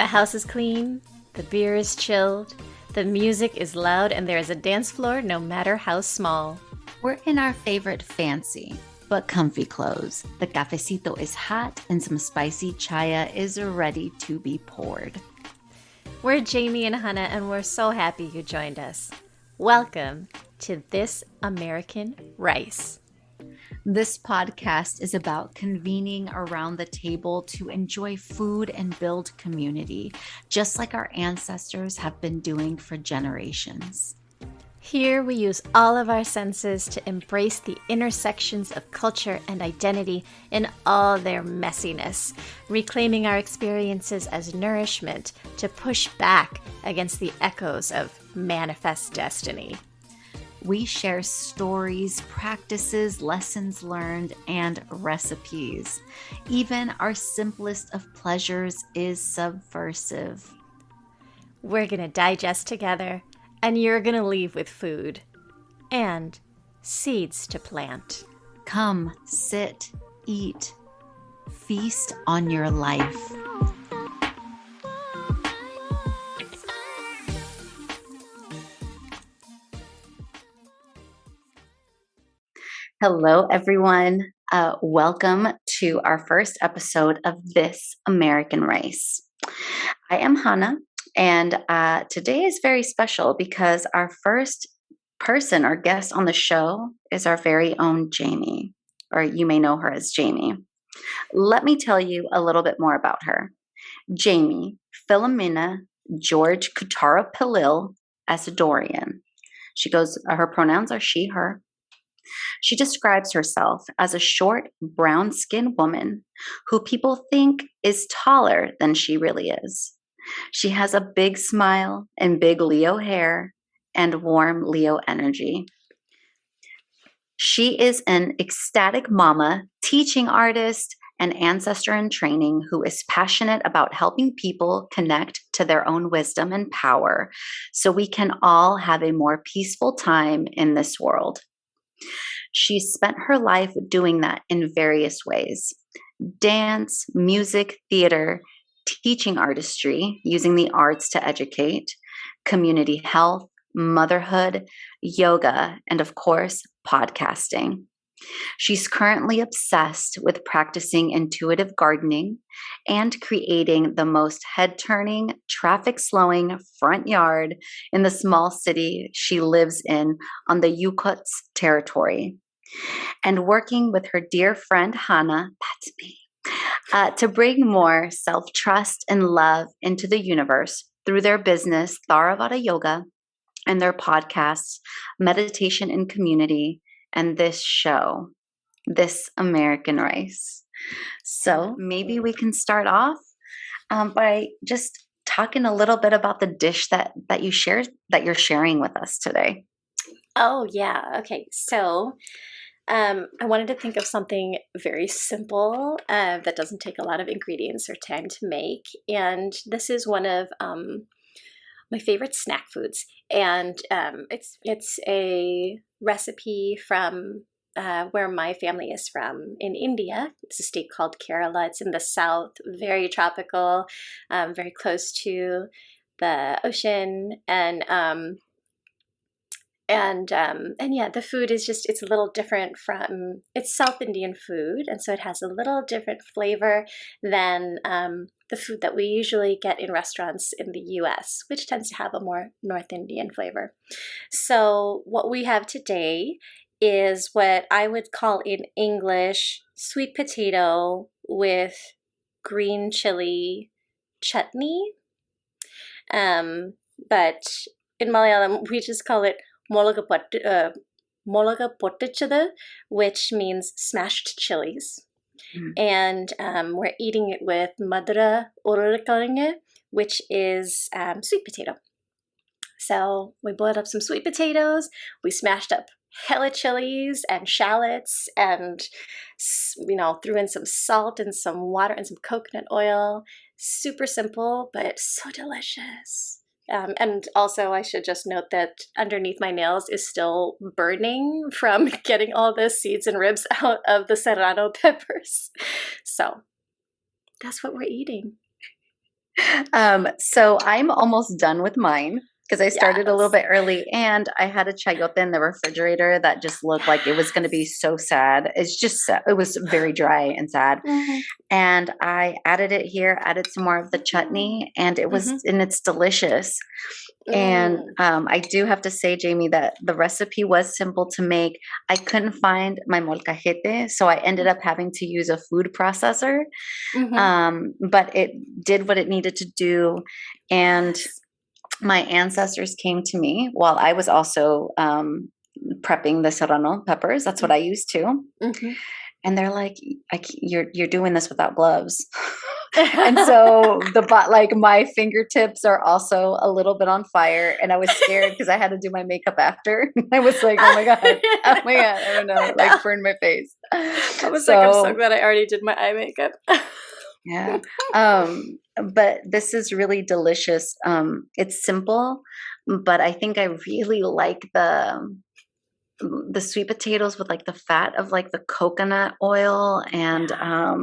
house is clean, the beer is chilled, the music is loud, and there is a dance floor no matter how small. We're in our favorite fancy but comfy clothes. The cafecito is hot and some spicy chaya is ready to be poured. We're Jamie and Hannah, and we're so happy you joined us. Welcome to This American Rice. This podcast is about convening around the table to enjoy food and build community, just like our ancestors have been doing for generations. Here we use all of our senses to embrace the intersections of culture and identity in all their messiness, reclaiming our experiences as nourishment to push back against the echoes of manifest destiny. We share stories, practices, lessons learned, and recipes. Even our simplest of pleasures is subversive. We're going to digest together, and you're going to leave with food and seeds to plant. Come, sit, eat, feast on your life. Hello, everyone. Welcome to our first episode of This American Rice. I am Hannah, and today is very special because our first person or guest on the show is our very own Jamie, or you may know her as Jamie. Let me tell you a little bit more about her. Jamie Philomena George Kutara Pilil Asdorian. Her pronouns are she, her. She describes herself as a short, brown-skinned woman who people think is taller than she really is. She has a big smile and big Leo hair and warm Leo energy. She is an ecstatic mama, teaching artist, and ancestor-in-training who is passionate about helping people connect to their own wisdom and power so we can all have a more peaceful time in this world. She spent her life doing that in various ways: dance, music, theater, teaching artistry, using the arts to educate, community health, motherhood, yoga, and of course, podcasting. She's currently obsessed with practicing intuitive gardening and creating the most head-turning, traffic-slowing front yard in the small city she lives in on the Yukutsk territory. And working with her dear friend Hannah, that's me, to bring more self-trust and love into the universe through their business, Tharavada Yoga, and their podcasts, Meditation in Community, and this show, This American Rice. So maybe we can start off by just talking a little bit about the dish that you're sharing with us today. Oh, yeah. Okay. So I wanted to think of something very simple that doesn't take a lot of ingredients or time to make. And this is one of my favorite snack foods. And it's a recipe from where my family is from in India. It's a state called Kerala. It's in the south, very tropical, very close to the ocean, and yeah, the food is it's a little different it's South Indian food, and so it has a little different flavor than the food that we usually get in restaurants in the US, which tends to have a more North Indian flavor. So what we have today is what I would call in English sweet potato with green chili chutney, but in Malayalam we just call it molaga pottichadu, which means smashed chilies. And we're eating it with madura ururakarange, which is sweet potato. So we boiled up some sweet potatoes, we smashed up hella chilies and shallots, and threw in some salt and some water and some coconut oil. Super simple, but so delicious. And also, I should just note that underneath my nails is still burning from getting all the seeds and ribs out of the serrano peppers. So that's what we're eating. So I'm almost done with mine because I started a little Yes. bit early, and I had a chayote in the refrigerator that just looked like it was going to be Yes. so sad. It was very dry and sad. Mm, And I added it here, added some more of the mm, chutney, and mhm, it's delicious. And mm. I do have to say, Jamie, that the recipe was simple to make. I couldn't find my molcajete, so I ended up having to use a food processor. Mhm. But it did what it needed to do. And Yes. my ancestors came to me while I was also prepping the serrano peppers. That's what Mm, I used too. mhm. And they're like, you're doing this without gloves. And so like my fingertips are also a little bit on fire, and I was scared because I had to do my makeup after. I was like, oh my god, oh my god, I don't know, I like know. burn my face. I was like, I'm so So glad I already did my eye makeup. yeah. But this is really delicious. It's simple, but I think I really like the sweet potatoes with like the fat of like the coconut oil, and Yeah.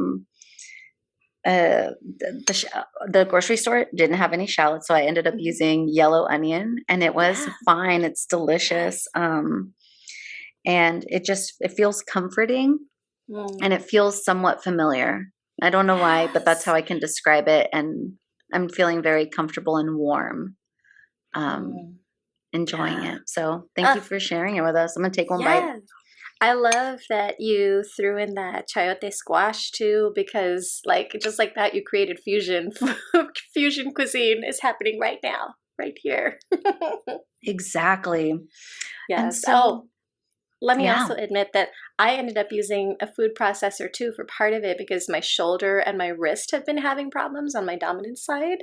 the grocery store didn't have any shallots, so I ended up Mhm. using yellow onion, and it was Yeah. fine. It's delicious. Yes. And it feels comforting, and Mm. it feels somewhat familiar. I don't know why, but that's how Yes. I can describe it. And I'm feeling very comfortable and warm, um, Mm. enjoying Yeah. it. So thank you Uh, for sharing it with us. I'm gonna take one bite. yes. I love that you threw in that chayote squash too, because like just like that, you created fusion. Fusion cuisine is happening right now, right here. Exactly. And Yes. so, Oh, let me yeah. also admit that I ended up using a food processor too for part of it because my shoulder and my wrist have been having problems on my dominant side.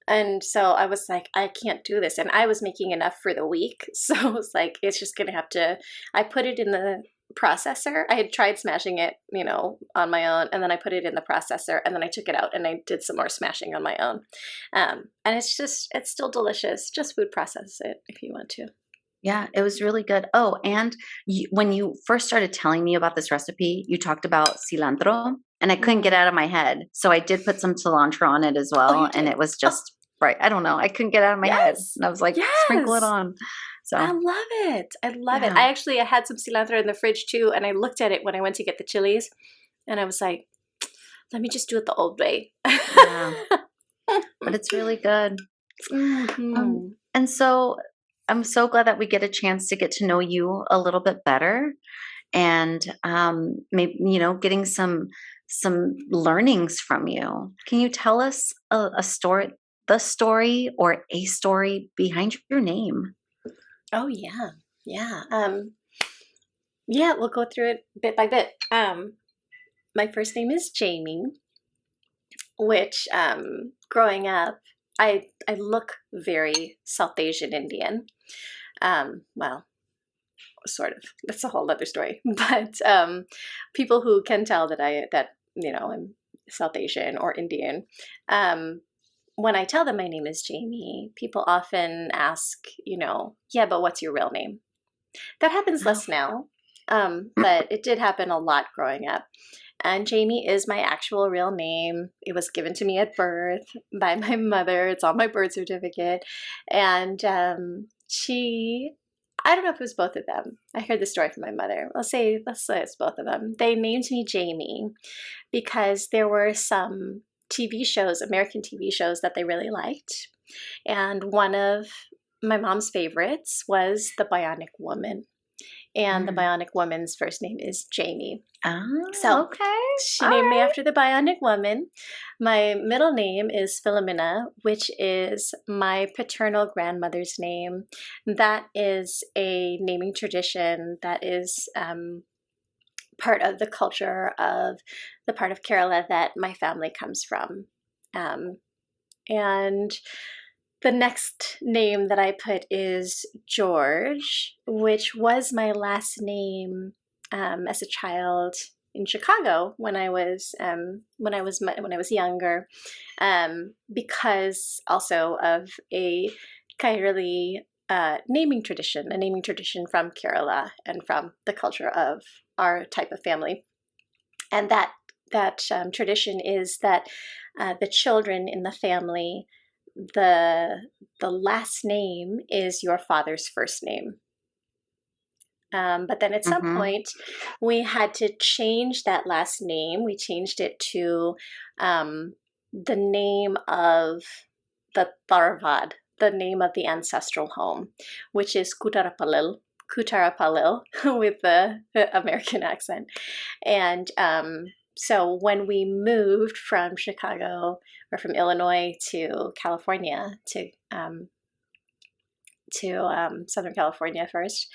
And so I was like, I can't do this. And I was making enough for the week. So I was like, it's just going to have to, I put it in the processor. I had tried smashing it, on my own. And then I put it in the processor and then I took it out and I did some more smashing on my own. And it's still delicious. Just food process it if you want to. Yeah, it was really good. Oh, and when you first started telling me about this recipe, you talked about cilantro, and I couldn't get Mm. out of my head. So I did put some cilantro on it as Oh, well, you and did? it was Oh, just right. I don't know. I couldn't get out of my head, yes. and I was like, sprinkle it Yes. on. I So love it. I love it. yeah, I had some cilantro in the fridge too, and I looked at it when I went to get the chilies, and I was like, let me just do it the old way. yeah, but it's really good. Hmm. And so I'm so glad that we get a chance to get to know you a little bit better, and maybe getting some learnings from you. Can you tell us a story, the story or a story behind your name? Oh yeah, yeah. Yeah, we'll go through it bit by bit. My first name is Jamie, which growing up, I look very South Asian Indian. Well, sort of. That's a whole other story. But people who can tell that I'm South Asian or Indian, um, when I tell them my name is Jamie, people often ask, yeah, but what's your real name? That happens Oh, less now, but it did happen a lot growing up. And Jamie is my actual real name. It was given to me at birth by my mother. It's on my birth certificate. And I don't know if it was both of them. I heard the story from my mother. Let's say it's both of them. They named me Jamie because there were some TV shows, American TV shows that they really liked. And one of my mom's favorites was The Bionic Woman. And the mm. Bionic Woman's first name is Jamie. Oh, So okay. she All named me right. after the Bionic Woman. My middle name is Philomena, which is my paternal grandmother's name. That is a naming tradition that is part of the culture of the part of Kerala that my family comes from. Um, and the next name that I put is George, which was my last name as a child in Chicago when I was younger, because also of a Kairali a naming tradition from Kerala and from the culture of our type of family, and that tradition is that the children in the family, the last name is your father's first name. But then at some point, we had to change that last name. We changed it to the name of the Tharavada, the name of the ancestral home, which is Kutarapalil with the American accent. And so when we moved from Chicago or from Illinois to California, to Southern California first,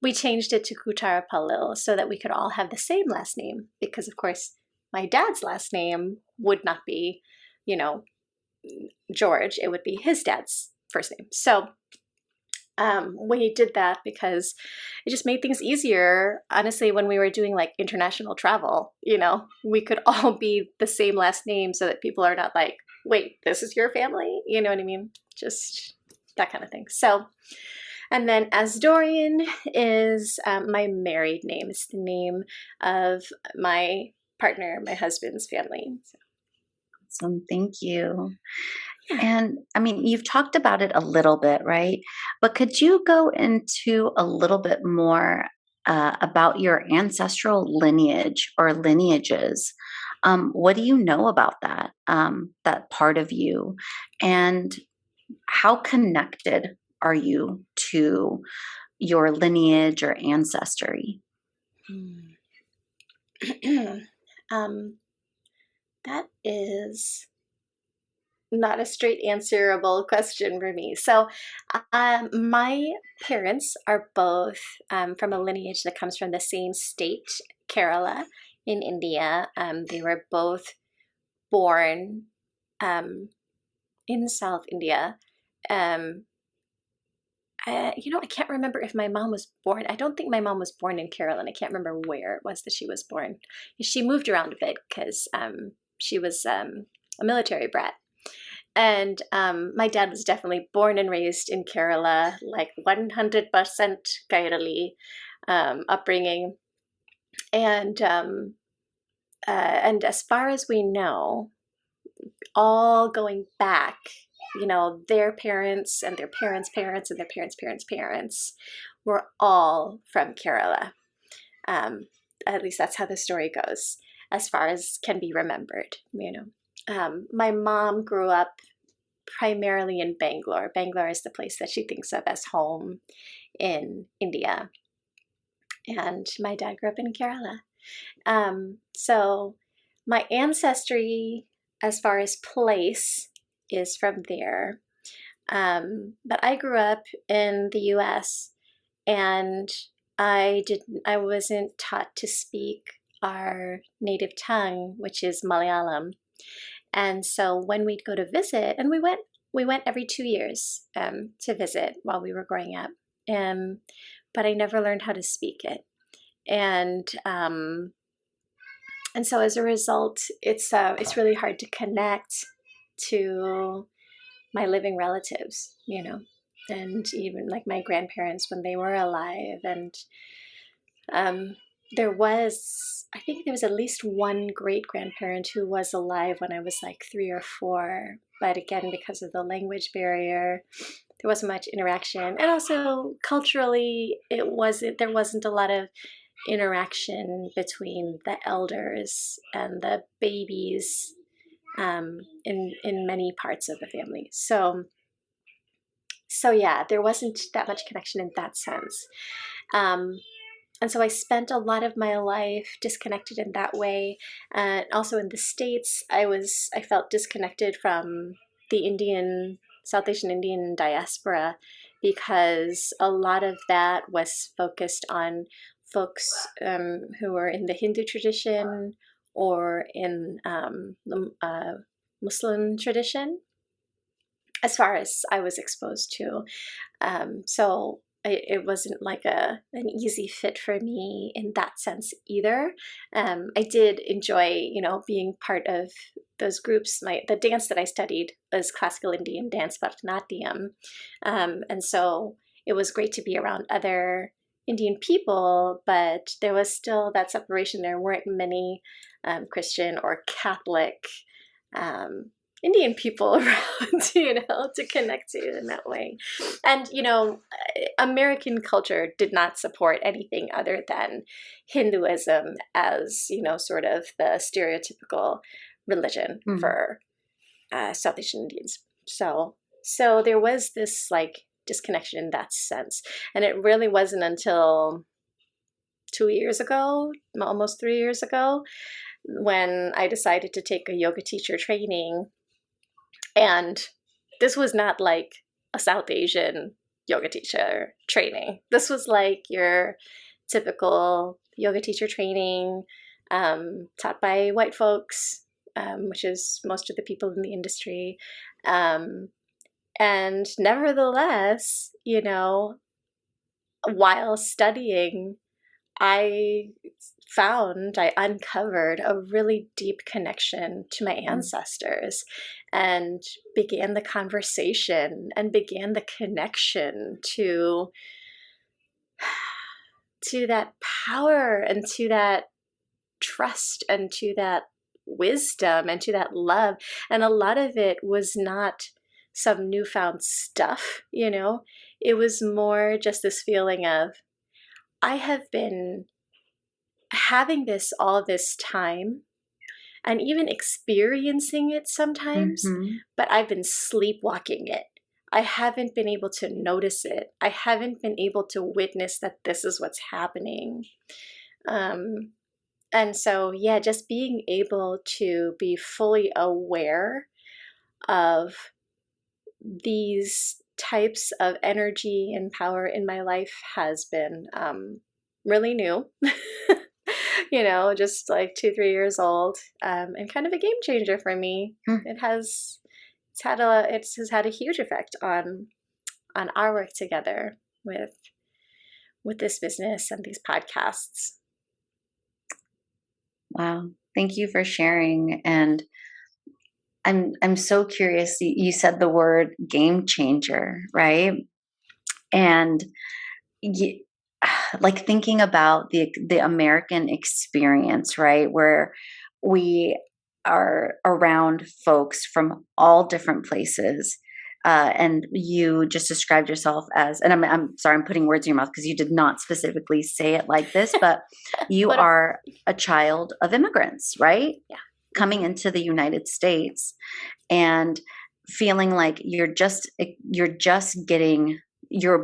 we changed it to Kutarapalil so that we could all have the same last name, because of course my dad's last name would not be, George, it would be his dad's first name. So we did that because it just made things easier. Honestly, when we were doing like international travel, we could all be the same last name so that people are not like, wait, this is your family? You know what I mean? Just that kind of thing. So, and then Asdorian is my married name. It's the name of my partner, my husband's family. So. Awesome. Thank you. And I mean, you've talked about it a little bit, right? But could you go into a little bit more about your ancestral lineage or lineages? What do you know about that, that part of you? And how connected are you to your lineage or ancestry? That is not a straight answerable question for me. So my parents are both from a lineage that comes from the same state, Kerala, in India. They were both born in South India. I can't remember if my mom was born. I don't think my mom was born in Kerala, and I can't remember where it was that she was born. She moved around a bit because she was a military brat. And my dad was definitely born and raised in Kerala, like 100% Kairali upbringing. And as far as we know, all going back, their parents and their parents' parents and their parents' parents' parents were all from Kerala. At least that's how the story goes, as far as can be remembered, my mom grew up primarily in Bangalore. Bangalore is the place that she thinks of as home in India. And my dad grew up in Kerala. So my ancestry, as far as place, is from there. But I grew up in the US, and I wasn't taught to speak our native tongue, which is Malayalam. And so when we'd go to visit, and we went every 2 years to visit while we were growing up, but I never learned how to speak it. And so as a result, it's really hard to connect to my living relatives, and even like my grandparents when they were alive. And I think there was at least one great grandparent who was alive when I was like 3 or 4. But again, because of the language barrier, there wasn't much interaction. And also culturally, there wasn't a lot of interaction between the elders and the babies in many parts of the family. So yeah, there wasn't that much connection in that sense. And so I spent a lot of my life disconnected in that way. And also in the States, I felt disconnected from the South Asian Indian diaspora, because a lot of that was focused on folks who were in the Hindu tradition or in the Muslim tradition, as far as I was exposed to. So it wasn't like an easy fit for me in that sense either. I did enjoy, being part of those groups. The dance that I studied was classical Indian dance, Bharatanatyam. And so it was great to be around other Indian people, but there was still that separation. There weren't many Christian or Catholic Indian people around, to connect to in that way. And, American culture did not support anything other than Hinduism as, sort of the stereotypical religion for South Asian Indians. So there was this like disconnection in that sense. And it really wasn't until 2 years ago, almost 3 years ago, when I decided to take a yoga teacher training. And this was not like a South Asian yoga teacher training. This was like your typical yoga teacher training taught by white folks, which is most of the people in the industry. And nevertheless, while studying, I uncovered a really deep connection to my ancestors and began the conversation and began the connection to that power and to that trust and to that wisdom and to that love. And a lot of it was not some newfound stuff, it was more just this feeling of, I have been having this all this time and even experiencing it sometimes, but I've been sleepwalking it. I haven't been able to notice it. I haven't been able to witness that this is what's happening. And so, yeah, just being able to be fully aware of these types of energy and power in my life has been really new. Just like 2-3 years old, and kind of a game changer for me. It has had a huge effect on our work together with this business and these podcasts. Wow, thank you for sharing. And I'm so curious. You said the word game changer, right? And like thinking about the American experience, right, where we are around folks from all different places. And you just described yourself as, and I'm sorry, I'm putting words in your mouth because you did not specifically say it like this, but you are a child of immigrants, right? Yeah. Coming into the United States and feeling like you're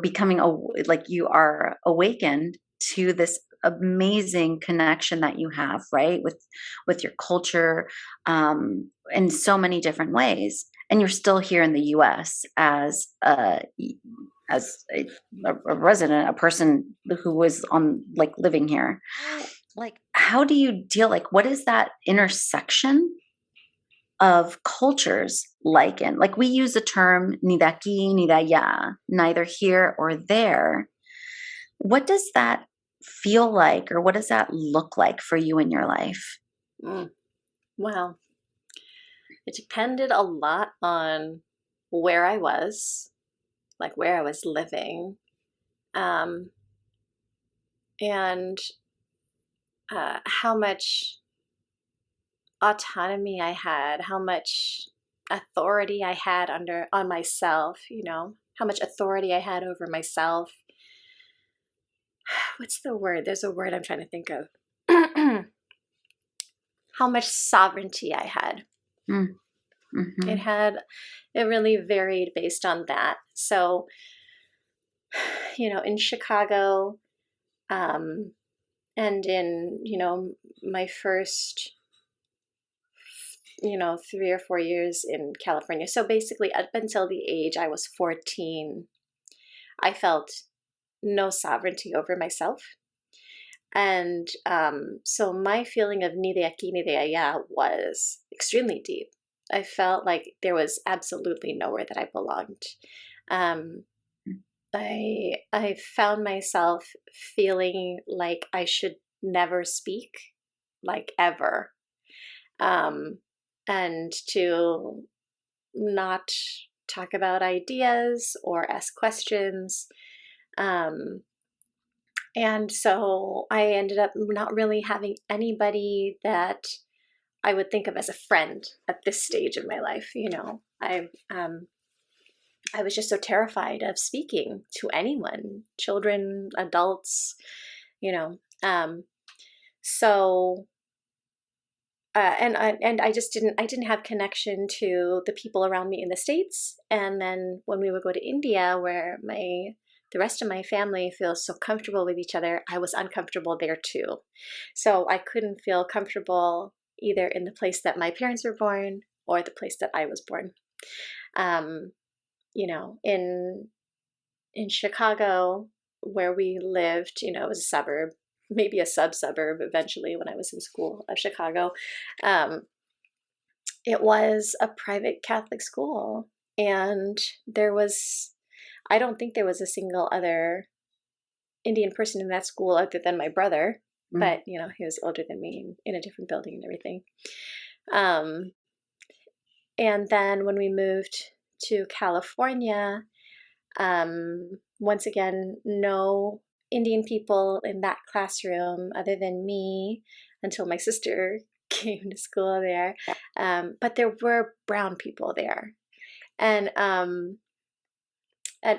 becoming like you are awakened to this amazing connection that you have, right, with your culture, in so many different ways. And you're still here in the U.S. as a resident, a person who was living here. Like, how do you deal? Like, what is that intersection of cultures like we use the term ni de aquí ni de allá, neither here or there. What does that feel like, or what does that look like for you in your life? Well, it depended a lot on where I was, like where I was living, and how much autonomy I had, how much authority I had on myself, how much authority I had over myself. What's the word? There's a word I'm trying to think of. How much sovereignty I had. It really varied based on that. So, in Chicago, and in, my first 3 or 4 years in California. So basically, up until the age I was 14, I felt no sovereignty over myself. And so my feeling of ni de aquí ni de allá was extremely deep. I felt like there was absolutely nowhere that I belonged. I found myself feeling like I should never speak, like ever. And to not talk about ideas or ask questions. And so I ended up not really having anybody that I would think of as a friend at this stage of my life. I was just so terrified of speaking to anyone, children, adults, you know. So and I didn't have connection to the people around me in the States. And then when we would go to India, where the rest of my family feels so comfortable with each other, I was uncomfortable there too. So I couldn't feel comfortable either in the place that my parents were born or the place that I was born. In Chicago, where we lived, it was a suburb, maybe a sub-suburb eventually when I was in school of Chicago. It was a private Catholic school, and I don't think there was a single other Indian person in that school other than my brother, but he was older than me, in a different building and everything. And then when we moved to California, once again, no Indian people in that classroom other than me until my sister came to school there. But there were brown people there. And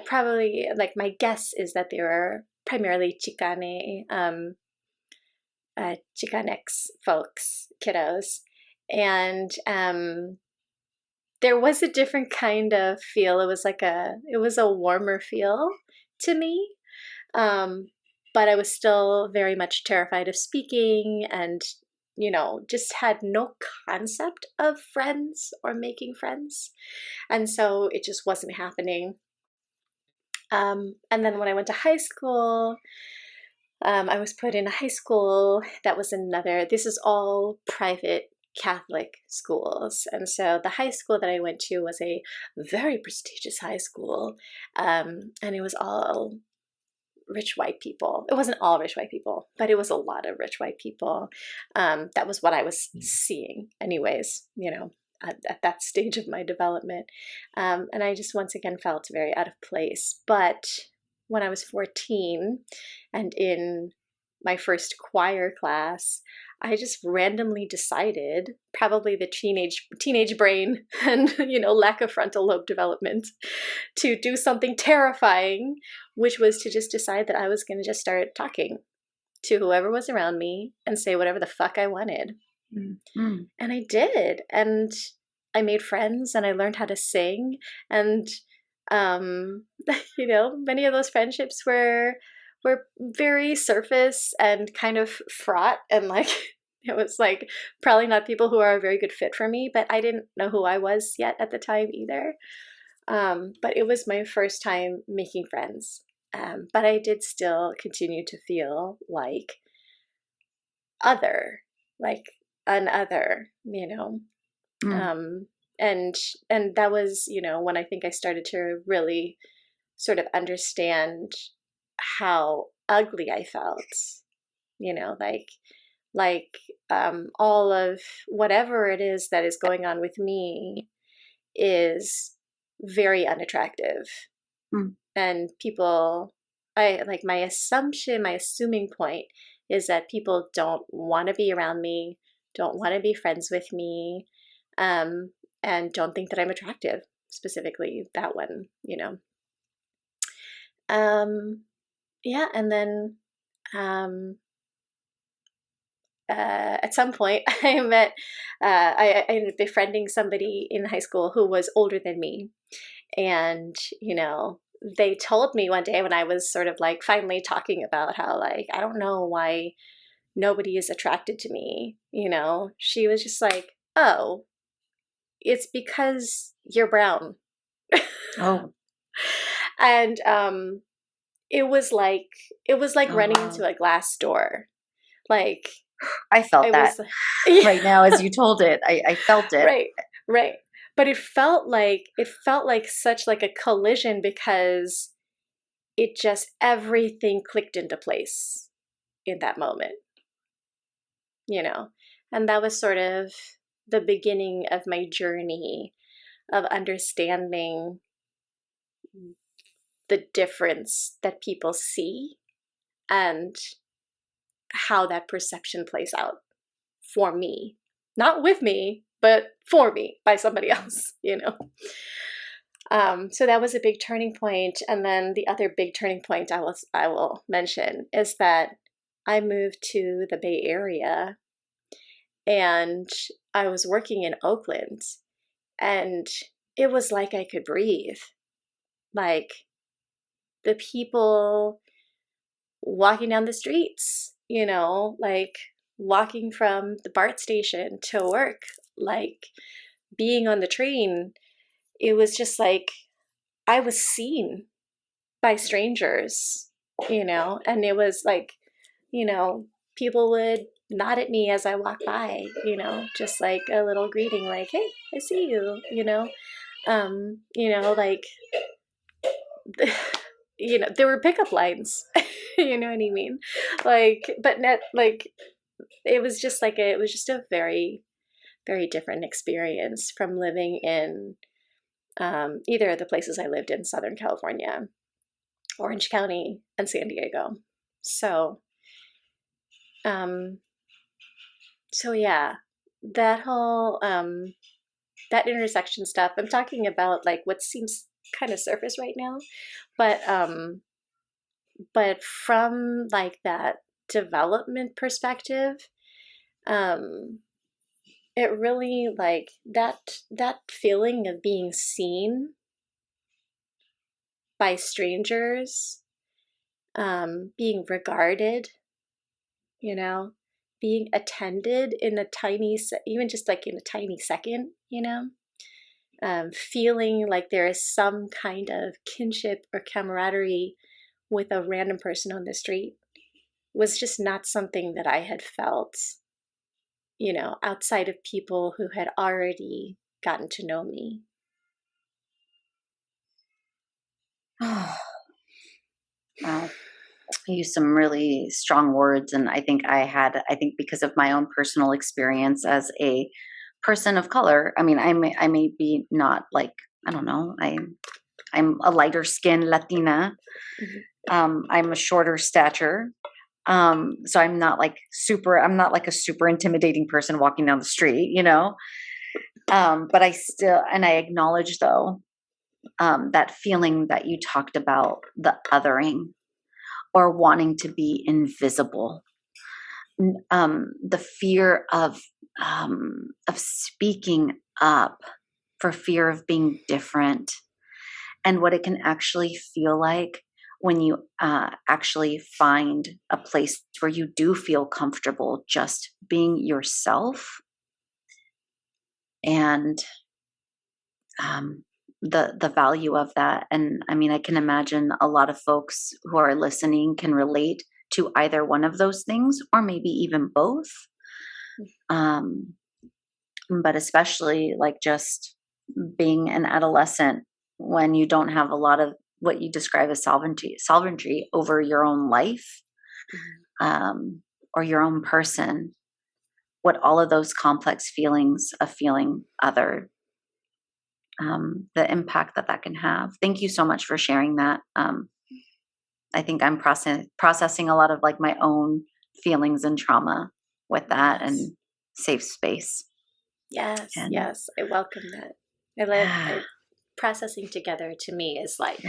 probably, like, my guess is that they were primarily Chicanx folks, kiddos. And there was a different kind of feel. It was a warmer feel to me. But I was still very much terrified of speaking, and, just had no concept of friends or making friends. And so it just wasn't happening. And then when I went to high school, I was put in a high school that was this is all private Catholic schools. And so the high school that I went to was a very prestigious high school. And it was all rich white people. It wasn't all rich white people, but it was a lot of rich white people. That was what I was seeing anyways, at that stage of my development. And I just once again felt very out of place. But when I was 14 and in my first choir class, I just randomly decided, probably the teenage brain and lack of frontal lobe development, to do something terrifying, which was to just decide that I was going to just start talking to whoever was around me and say whatever the fuck I wanted. Mm-hmm. And I did, and I made friends, and I learned how to sing, and many of those friendships were very surface and kind of fraught, and it was probably not people who are a very good fit for me, but I didn't know who I was yet at the time either. But it was my first time making friends. But I did still continue to feel like an other, and that was, when I think I started to really sort of understand how ugly I felt, all of whatever it is that is going on with me is very unattractive. And people, my assuming point is that people don't want to be around me, don't want to be friends with me, and don't think that I'm attractive, specifically that one, yeah, and then at some point I ended up befriending somebody in high school who was older than me. And, they told me one day when I was sort of finally talking about how I don't know why nobody is attracted to me, she was just like, oh, it's because you're brown. Oh. And it was like running into a glass door. I felt that right now as you told it. I felt it. Right. But it felt like such a collision, because it just, everything clicked into place in that moment, and that was sort of the beginning of my journey of understanding the difference that people see and how that perception plays out for me, not with me, but for me by somebody else, you know. So that was a big turning point. And then the other big turning point I will mention is that I moved to the Bay Area, and I was working in Oakland, and it was like I could breathe. Like the people walking down the streets, you know, like walking from the BART station to work, like being on the train. It was just like I was seen by strangers, you know, and it was like, you know, people would nod at me as I walked by, you know, just like a little greeting, like, hey, I see you, you know, like, you know, there were pickup lines, you know what I mean? Like, but net, like, it was just like, it was just a very, very different experience from living in either of the places I lived in, Southern California, Orange County, and San Diego. So, yeah, that whole, that intersection stuff, I'm talking about like what seems kind of surface right now, but from like that development perspective, it really like that feeling of being seen by strangers, being regarded, you know, being attended in a tiny, even just like in a tiny second, you know, feeling like there is some kind of kinship or camaraderie with a random person on the street was just not something that I had felt, you know, outside of people who had already gotten to know me. Wow. I used some really strong words, and I think because of my own personal experience as a person of color, I mean, I may be not like, I don't know, I'm a lighter skinned Latina. I'm a shorter stature. So I'm not like a super intimidating person walking down the street, you know? But I acknowledge though, that feeling that you talked about, the othering or wanting to be invisible, the fear of speaking up for fear of being different, and what it can actually feel like when you actually find a place where you do feel comfortable just being yourself. And the value of that. And I mean, I can imagine a lot of folks who are listening can relate to either one of those things, or maybe even both. But especially like just being an adolescent when you don't have a lot of what you describe as sovereignty over your own life, or your own person, what all of those complex feelings of feeling other, the impact that can have. Thank you so much for sharing that. I think I'm processing a lot of like my own feelings and trauma with that, and safe space. Yes, yes, I welcome that. I love processing together. To me is like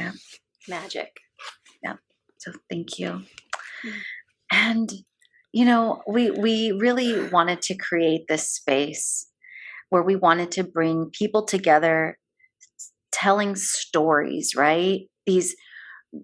magic. Yeah. So thank you. And you know, we really wanted to create this space where we wanted to bring people together, telling stories, right?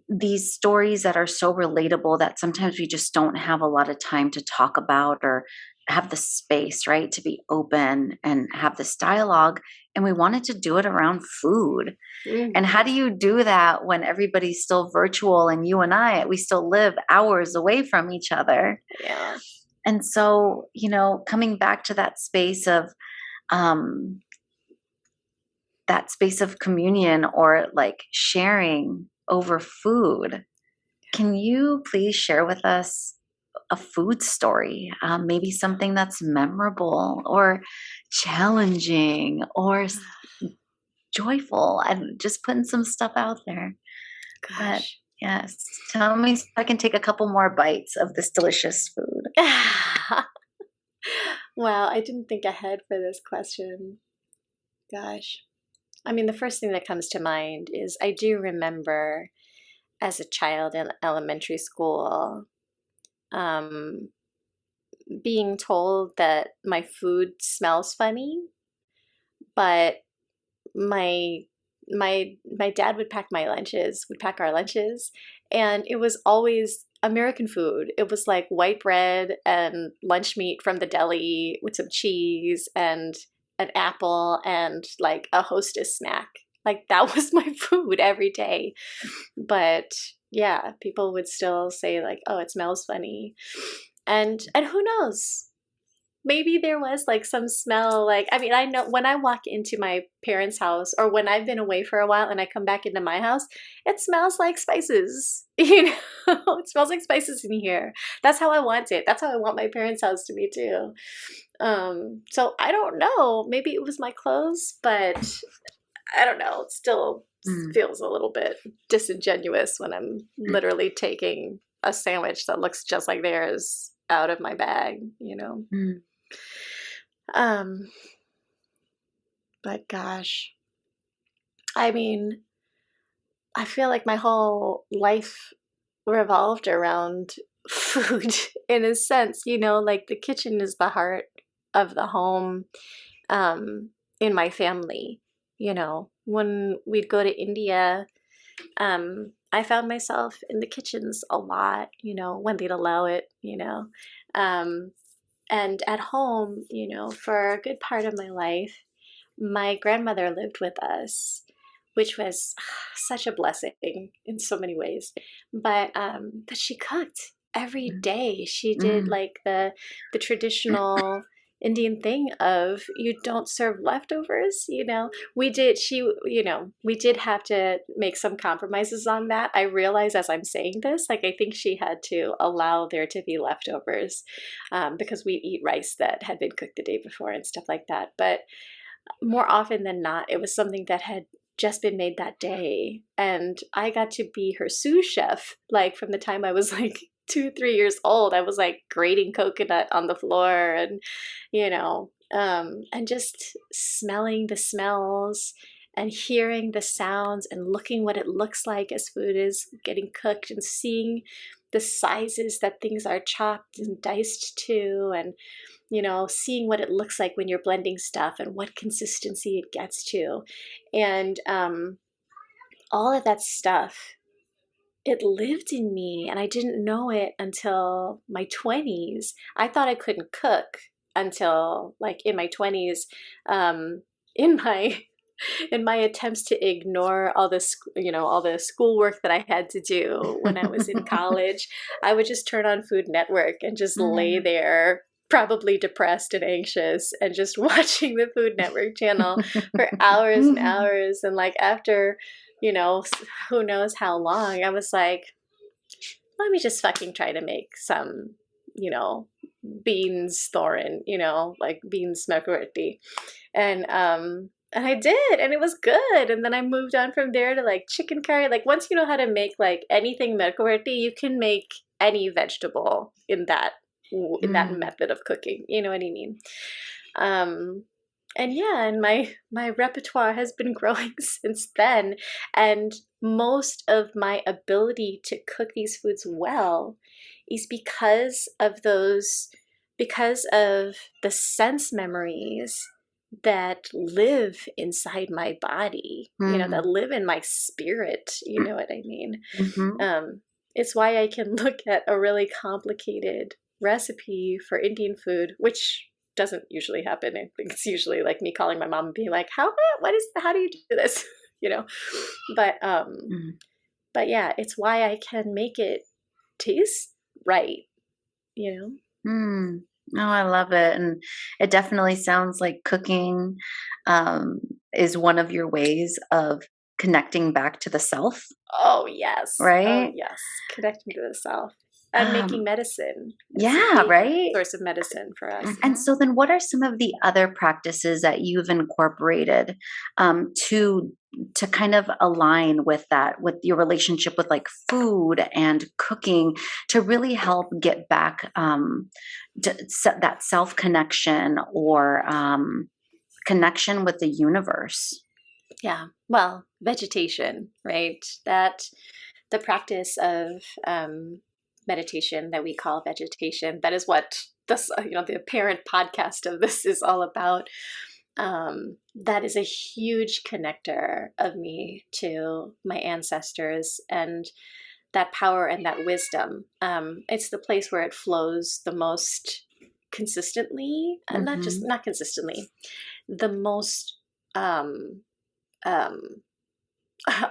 These stories that are so relatable that sometimes we just don't have a lot of time to talk about or have the space, right, to be open and have this dialogue. And we wanted to do it around food. And how do you do that when everybody's still virtual, and you and we still live hours away from each other? Yeah. And so, you know, coming back to that space of communion, or like sharing over food. Can you please share with us a food story? Maybe something that's memorable or challenging or joyful, and just putting some stuff out there. Gosh. Yes. Tell me so I can take a couple more bites of this delicious food. Well, I didn't think ahead for this question. Gosh. I mean, the first thing that comes to mind is I do remember as a child in elementary school, um, being told that my food smells funny, but my my dad would pack our lunches, and it was always American food. It was like white bread and lunch meat from the deli with some cheese and an apple and like a Hostess snack. Like that was my food every day. But yeah, people would still say like, "Oh, it smells funny." And who knows? Maybe there was like some smell, like, I mean, I know when I walk into my parents' house or when I've been away for a while and I come back into my house, it smells like spices. You know, it smells like spices in here. That's how I want it. That's how I want my parents' house to be too. So I don't know. Maybe it was my clothes, but I don't know. It still feels a little bit disingenuous when I'm literally taking a sandwich that looks just like theirs out of my bag, you know? Um, but gosh, I mean, I feel like my whole life revolved around food in a sense, you know, like the kitchen is the heart of the home, in my family. You know, when we'd go to India, I found myself in the kitchens a lot, you know, when they'd allow it, you know. Um, and at home, you know, for a good part of my life, my grandmother lived with us, which was such a blessing in so many ways. But she cooked every day. She did like the traditional Indian thing of you don't serve leftovers, you know. We did have to make some compromises on that. I realize as I'm saying this, like I think she had to allow there to be leftovers, because we eat rice that had been cooked the day before and stuff like that. But more often than not, it was something that had just been made that day. And I got to be her sous chef, like from the time I was like 2, 3 years old. I was like grating coconut on the floor and, you know, and just smelling the smells and hearing the sounds and looking what it looks like as food is getting cooked and seeing the sizes that things are chopped and diced to, and you know, seeing what it looks like when you're blending stuff and what consistency it gets to. And all of that stuff, it lived in me, and I didn't know it until my 20s. I thought I couldn't cook until like in my 20s. In my in my attempts to ignore all this, you know, all the schoolwork that I had to do when I was in college, I would just turn on Food Network and just lay there, probably depressed and anxious, and just watching the Food Network channel for hours and hours. And like after, you know, who knows how long, I was like, let me just fucking try to make some, you know, beans thorin, you know, like beans smekorti. And I did, and it was good. And then I moved on from there to like chicken curry. Like once you know how to make like anything mekorti, you can make any vegetable in that method of cooking. You know what I mean? And yeah, and my repertoire has been growing since then. And most of my ability to cook these foods well is because of the sense memories that live inside my body, you know, that live in my spirit, you know what I mean? It's why I can look at a really complicated recipe for Indian food, which doesn't usually happen. I think it's usually like me calling my mom and being like, how do you do this? You know? But yeah, it's why I can make it taste right, you know? Oh, I love it. And it definitely sounds like cooking is one of your ways of connecting back to the self, Oh yes. Oh right? yes. Connecting to the self. and making medicine. It's a Yeah, big right? source of medicine for us. And so then what are some of the other practices that you've incorporated to kind of align with that, with your relationship with like food and cooking, to really help get back that self connection or connection with the universe? Yeah. Well, vegetation, right? That the practice of meditation that we call vegetation. That is what this, the apparent podcast of this is all about. That is a huge connector of me to my ancestors and that power and that wisdom. It's the place where it flows the most consistently, and Mm-hmm. not consistently, the most um, um,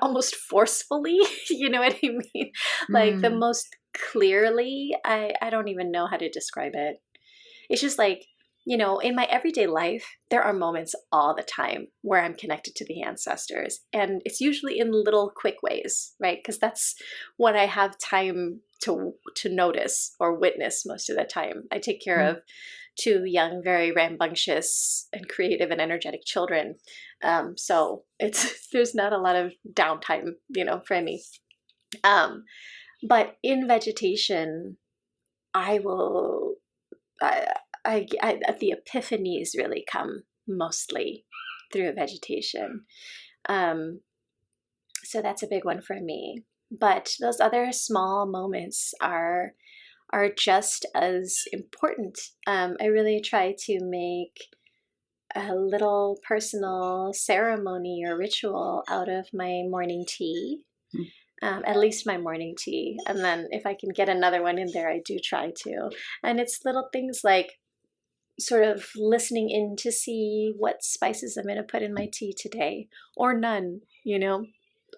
almost forcefully. You know what I mean? Like the Mm, most clearly. I don't even know how to describe it. It's just like, in my everyday life, there are moments all the time where I'm connected to the ancestors. And it's usually in little quick ways, right? Because that's what I have time to notice or witness most of the time. I take care mm, of two young, very rambunctious and creative and energetic children. So there's not a lot of downtime, for me. Um, but in vegetation, I will the epiphanies really come mostly through vegetation. Um, so that's a big one for me. But those other small moments are just as important. I really try to make a little personal ceremony or ritual out of my morning tea. mm. At least my morning tea. And then if I can get another one in there, I do try to. And it's little things like sort of listening in to see what spices I'm going to put in my tea today, or none,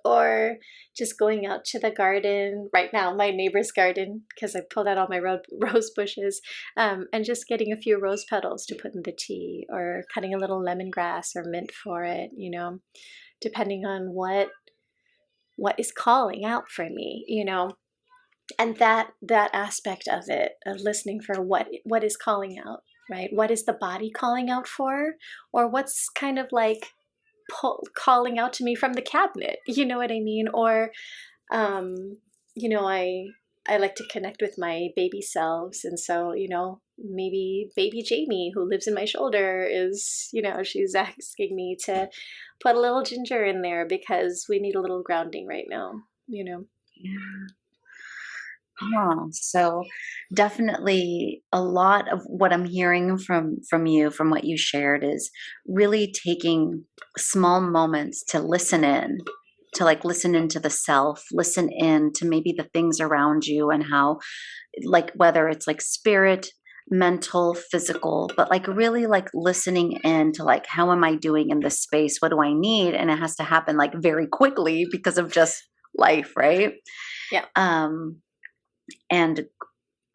or just going out to the garden right now, my neighbor's garden, because I pulled out all my rose bushes, and just getting a few rose petals to put in the tea, or cutting a little lemongrass or mint for it, depending on what is calling out for me, and that aspect of it, of listening for what is calling out, right? What is the body calling out for, or what's kind of like calling out to me from the cabinet, you know what I mean? Or um I like to connect with my baby selves, and so maybe baby Jamie, who lives in my shoulder, is she's asking me to put a little ginger in there because we need a little grounding right now. Yeah. Oh, so definitely a lot of what I'm hearing from you, from what you shared, is really taking small moments to listen in, to like listen into the self, listen in to maybe the things around you and how, like, whether it's like spirit, mental, physical, but like really like listening in to like, how am I doing in this space? What do I need? And it has to happen like very quickly because of just life, right? Yeah. And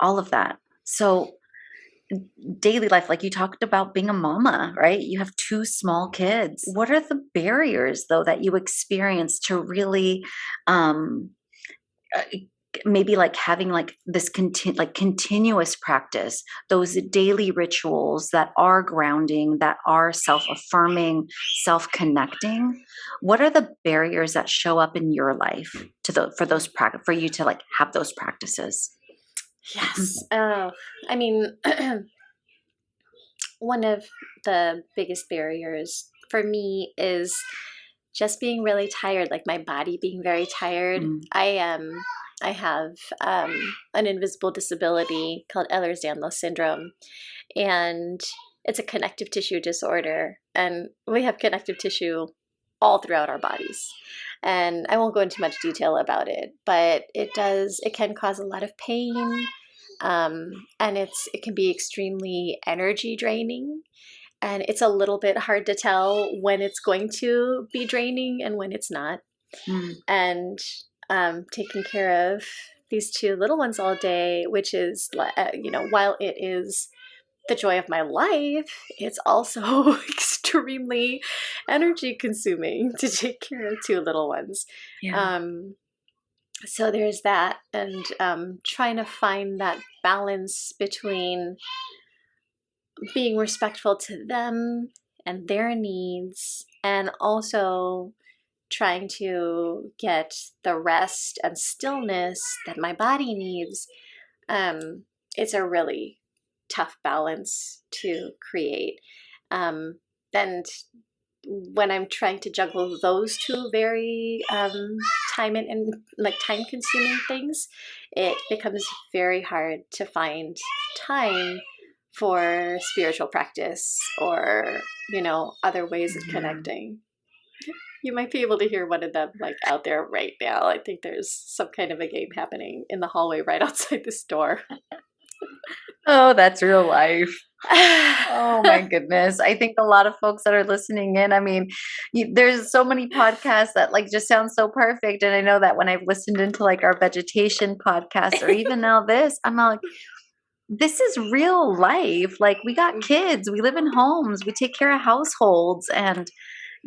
all of that. So daily life, like you talked about being a mama, right? You have two small kids. What are the barriers though that you experience to really um uh, maybe like having like this continuous practice, those daily rituals that are grounding, that are self-affirming, self-connecting? What are the barriers that show up in your life to for those practice, for you to like have those practices? Yes. I mean, one of the biggest barriers for me is just being really tired, like my body being very tired. Mm, I have an invisible disability called Ehlers-Danlos syndrome, and it's a connective tissue disorder, and we have connective tissue all throughout our bodies. And I won't go into much detail about it, but it can cause a lot of pain, and it can be extremely energy draining, and it's a little bit hard to tell when it's going to be draining and when it's not. mm, And taking care of these two little ones all day, which is while it is the joy of my life, it's also extremely energy consuming to take care of two little ones. yeah. um, So there's that, and trying to find that balance between being respectful to them and their needs, and also trying to get the rest and stillness that my body needs. It's a really tough balance to create. And when I'm trying to juggle those two very and like time consuming things, it becomes very hard to find time for spiritual practice or, other ways of connecting. You might be able to hear one of them like out there right now. I think there's some kind of a game happening in the hallway right outside this door. Oh, that's real life. Oh my goodness. I think a lot of folks that are listening in, I mean, there's so many podcasts that like just sound so perfect. And I know that when I've listened into like our vegetation podcast or even now this, I'm like, this is real life. Like we got kids, we live in homes, we take care of households. And,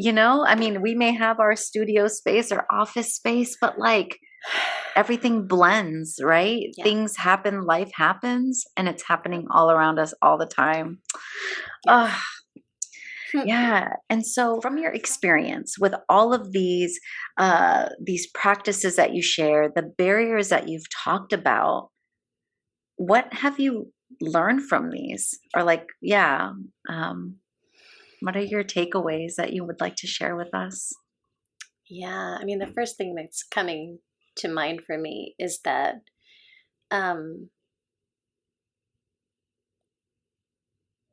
I mean, we may have our studio space or office space, but like everything blends, right? Yeah. Things happen, life happens, and it's happening all around us all the time. Yes. Yeah. And so from your experience with all of these practices that you share, the barriers that you've talked about, what have you learned from these? Or like, what are your takeaways that you would like to share with us? Yeah, I mean, the first thing that's coming to mind for me is that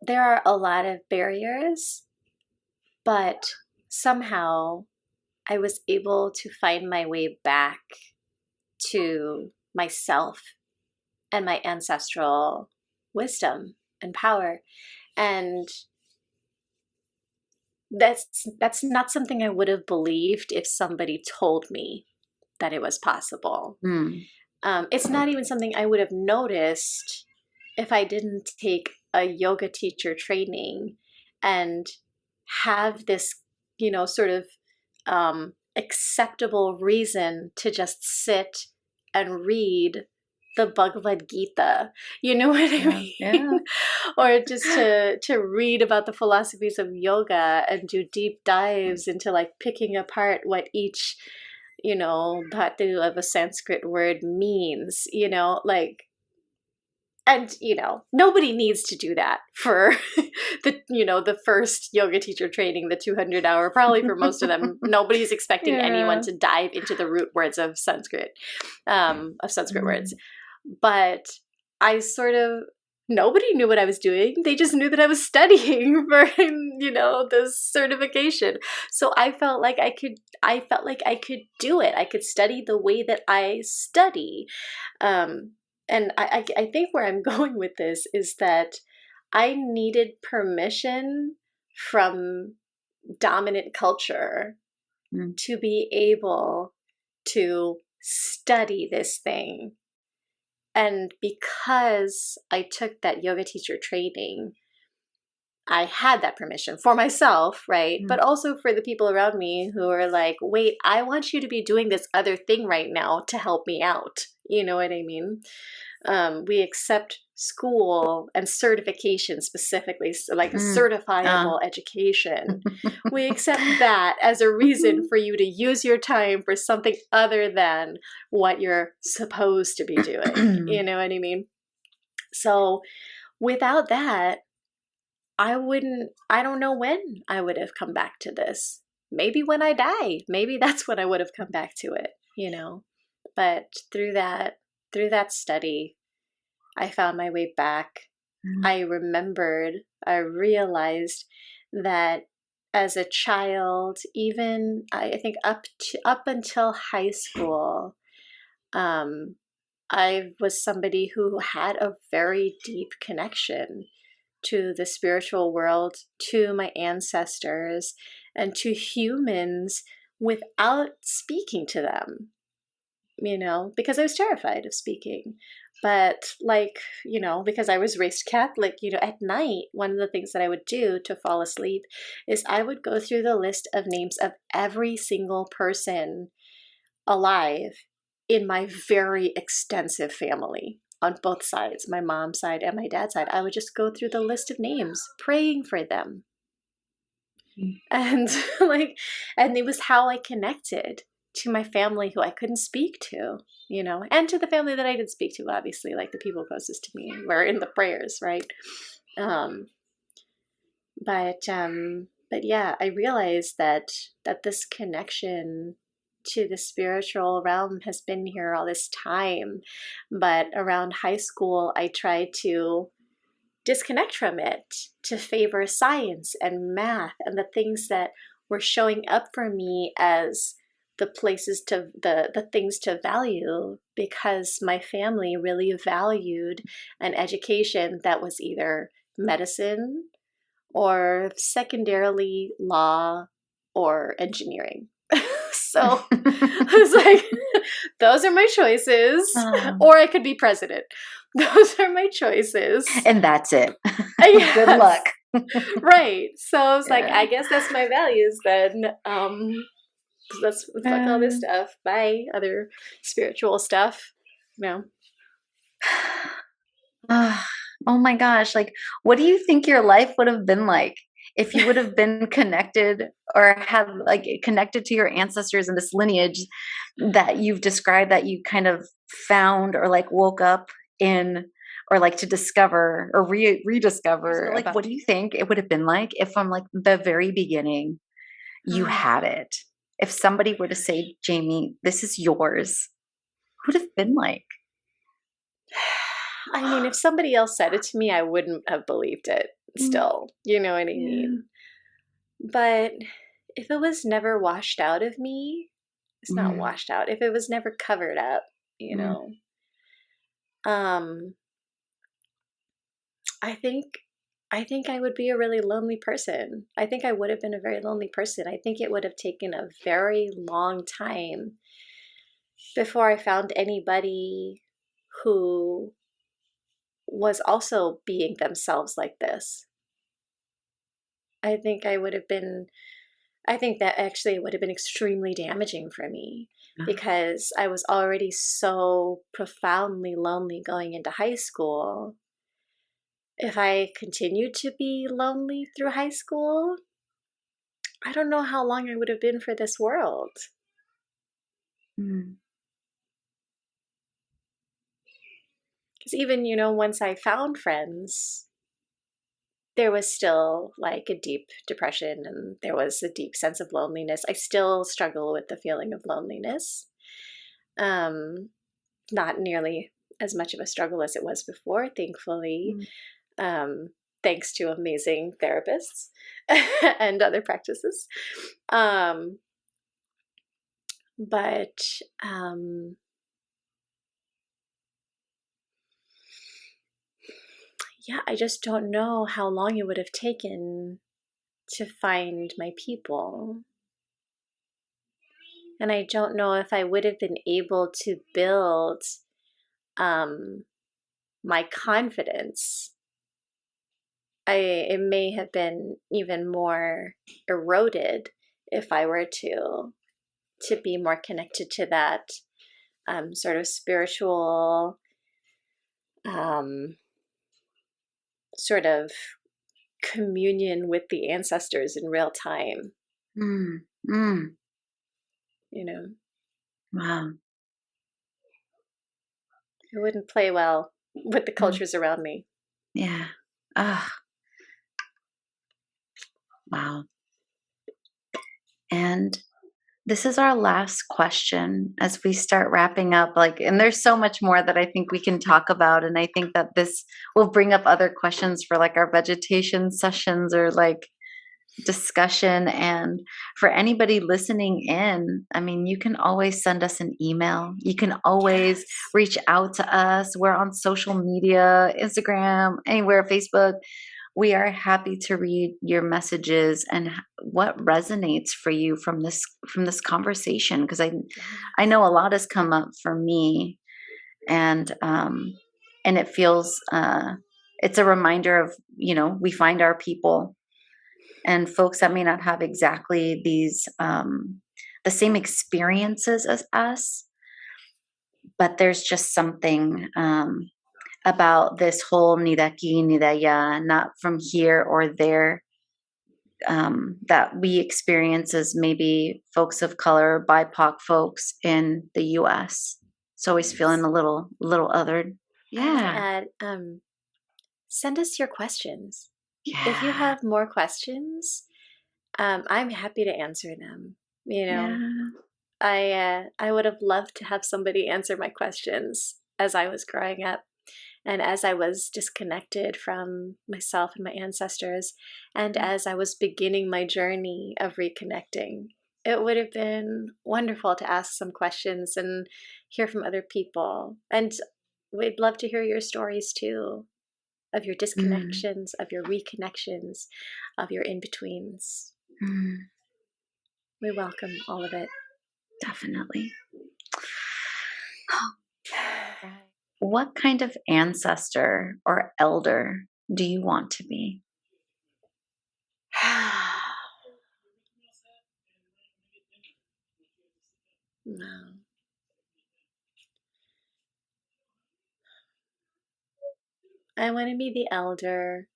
there are a lot of barriers, but somehow I was able to find my way back to myself and my ancestral wisdom and power. And that's not something I would have believed if somebody told me that it was possible. It's not even something I would have noticed if I didn't take a yoga teacher training and have this, sort of acceptable reason to just sit and read the Bhagavad Gita. You know what I mean? Yeah. Or just to read about the philosophies of yoga and do deep dives into like picking apart what each, dhatu of a Sanskrit word means, and nobody needs to do that for the first yoga teacher training, the 200-hour, probably for most of them. Nobody's expecting anyone to dive into the root words of Sanskrit words. But I nobody knew what I was doing. They just knew that I was studying for this certification. So I felt like I could do it. I could study the way that I study. And I think where I'm going with this is that I needed permission from dominant culture to be able to study this thing. And because I took that yoga teacher training, I had that permission for myself, right? But also for the people around me who are like, wait, I want you to be doing this other thing right now to help me out. You know what I mean? We accept school and certification specifically, so like a certifiable education. We accept that as a reason for you to use your time for something other than what you're supposed to be doing. You know what I mean? So without that, I don't know when I would have come back to this. Maybe when I die, maybe that's when I would have come back to it, But through that study, I found my way back. I realized that as a child, even I think up until high school, I was somebody who had a very deep connection to the spiritual world, to my ancestors, and to humans without speaking to them, because I was terrified of speaking. But because I was raised Catholic, at night, one of the things that I would do to fall asleep is I would go through the list of names of every single person alive in my very extensive family on both sides, my mom's side and my dad's side, I would just go through the list of names, praying for them. And and it was how I connected to my family who I couldn't speak to, and to the family that I did speak to, obviously, like the people closest to me were in the prayers, right? Um, but yeah, I realized that this connection to the spiritual realm has been here all this time. But around high school, I tried to disconnect from it to favor science and math and the things that were showing up for me as the places to the things to value, because my family really valued an education that was either medicine or secondarily law or engineering. So I was like, those are my choices. Or I could be president. Those are my choices. And that's it. Yes. Good luck. Right. So I was like, I guess that's my values then. Let's fuck all this stuff. Bye. Other spiritual stuff. Oh my gosh. Like, what do you think your life would have been like if you would have been connected or had connected to your ancestors in this lineage that you've described, that you kind of found or woke up in, or to discover or rediscover? So, what do you think it would have been like if from the very beginning you had it? If somebody were to say, Jamie, this is yours, what would it have been like? I mean, if somebody else said it to me, I wouldn't have believed it still. You know what I mean? But if it was never washed out of me, it's not washed out. If it was never covered up, I think I would be a really lonely person. I think I would have been a very lonely person. I think it would have taken a very long time before I found anybody who was also being themselves like this. I think that actually would have been extremely damaging for me, because I was already so profoundly lonely going into high school. If I continued to be lonely through high school, I don't know how long I would have been for this world. Because even, once I found friends, there was still a deep depression, and there was a deep sense of loneliness. I still struggle with the feeling of loneliness. Not nearly as much of a struggle as it was before, thankfully. Thanks to amazing therapists and other practices. Yeah, I just don't know how long it would have taken to find my people. And I don't know if I would have been able to build my confidence. It may have been even more eroded if I were to be more connected to that sort of spiritual sort of communion with the ancestors in real time. Wow. It wouldn't play well with the cultures around me. Yeah. Wow. And this is our last question as we start wrapping up. And there's so much more that I think we can talk about. And I think that this will bring up other questions for our vegetation sessions or discussion. And for anybody listening in, I mean, you can always send us an email. You can always reach out to us. We're on social media, Instagram, anywhere, Facebook. We are happy to read your messages and what resonates for you from this conversation, because I know a lot has come up for me, and it feels it's a reminder of we find our people, and folks that may not have exactly these the same experiences as us, but there's just something about this whole ni de aquí ni de allá, not from here or there, that we experience as maybe folks of color, BIPOC folks in the U.S. It's always feeling a little othered. I want to add, send us your questions. Yeah. If you have more questions, I'm happy to answer them. You know, I would have loved to have somebody answer my questions as I was growing up and as I was disconnected from myself and my ancestors, and as I was beginning my journey of reconnecting. It would have been wonderful to ask some questions and hear from other people. And we'd love to hear your stories too, of your disconnections, of your reconnections, of your in-betweens. We welcome all of it. Definitely. What kind of ancestor or elder do you want to be? No. I want to be the elder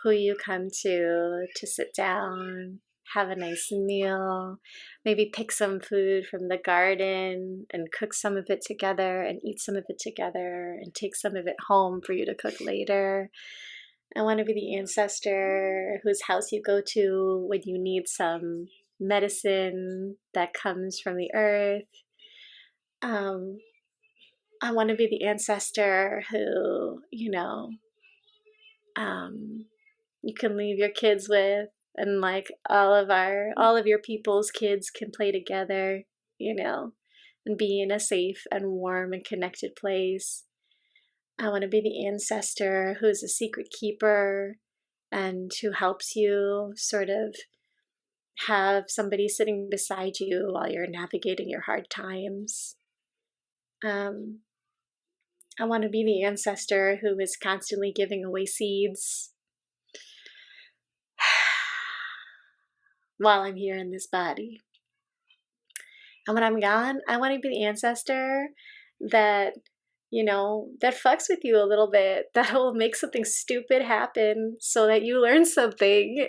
who you come to sit down, have a nice meal, maybe pick some food from the garden and cook some of it together and eat some of it together and take some of it home for you to cook later. I want to be the ancestor whose house you go to when you need some medicine that comes from the earth. I want to be the ancestor who, you can leave your kids with, and like all of your people's kids can play together, and be in a safe and warm and connected place. I want to be the ancestor who's a secret keeper and who helps you sort of have somebody sitting beside you while you're navigating your hard times. I want to be the ancestor who is constantly giving away seeds while I'm here in this body. And when I'm gone, I want to be the ancestor that, that fucks with you a little bit, that will make something stupid happen so that you learn something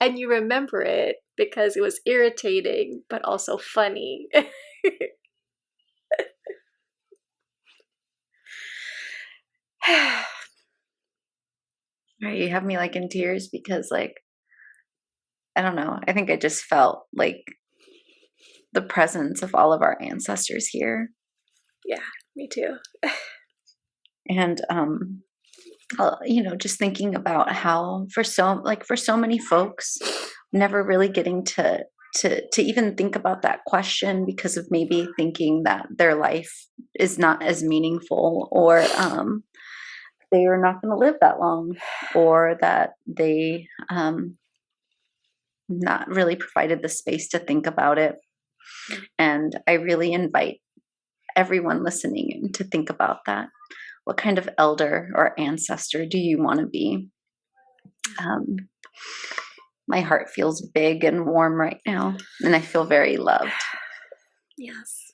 and you remember it because it was irritating, but also funny. Right, you have me like in tears because like, I don't know, I think I just felt like the presence of all of our ancestors here. Yeah, me too. And just thinking about how for so many folks never really getting to even think about that question because of maybe thinking that their life is not as meaningful, or they are not going to live that long, or that they not really provided the space to think about it. And I really invite everyone listening in to think about that. What kind of elder or ancestor do you want to be? My heart feels big and warm right now, and I feel very loved. Yes.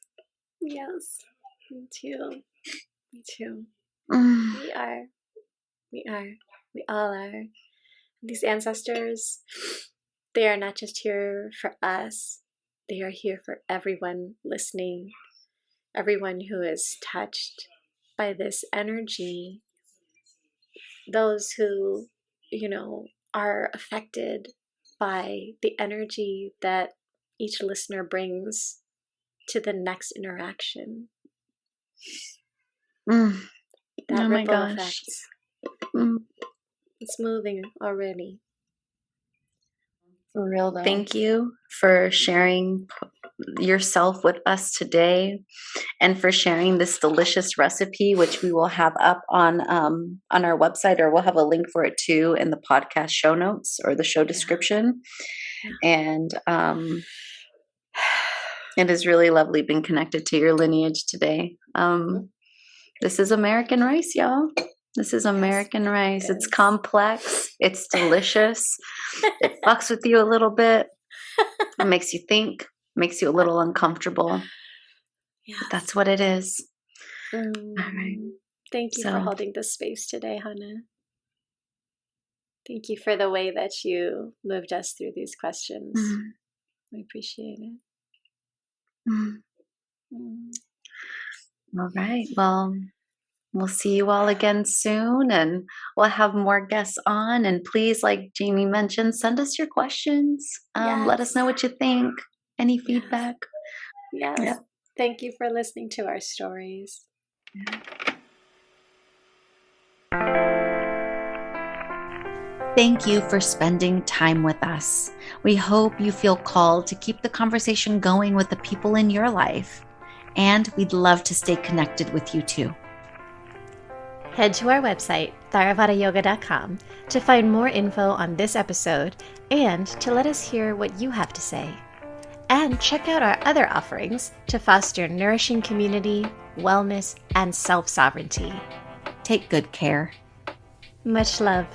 Yes. Me too. Me too. We are. We are. We all are. These ancestors, they are not just here for us. They are here for everyone listening, everyone who is touched by this energy, those who, are affected by the energy that each listener brings to the next interaction. That ripple effect. It's moving already. For real though. Thank you for sharing yourself with us today, and for sharing this delicious recipe, which we will have up on our website, or we'll have a link for it too in the podcast show notes or the show description. And it is really lovely being connected to your lineage today. This is American rice, y'all. This is American rice. It's complex. It's delicious. It fucks with you a little bit. It makes you think, makes you a little uncomfortable. Yeah. That's what it is. All right. Thank you for holding this space today, Hannah. Thank you for the way that you moved us through these questions. I appreciate it. All right. Well, we'll see you all again soon, and we'll have more guests on. And please, like Jamie mentioned, send us your questions. Let us know what you think. Any feedback? Yes. Yep. Thank you for listening to our stories. Thank you for spending time with us. We hope you feel called to keep the conversation going with the people in your life. And we'd love to stay connected with you too. Head to our website, tharavadayoga.com, to find more info on this episode and to let us hear what you have to say. And check out our other offerings to foster nourishing community, wellness, and self-sovereignty. Take good care. Much love.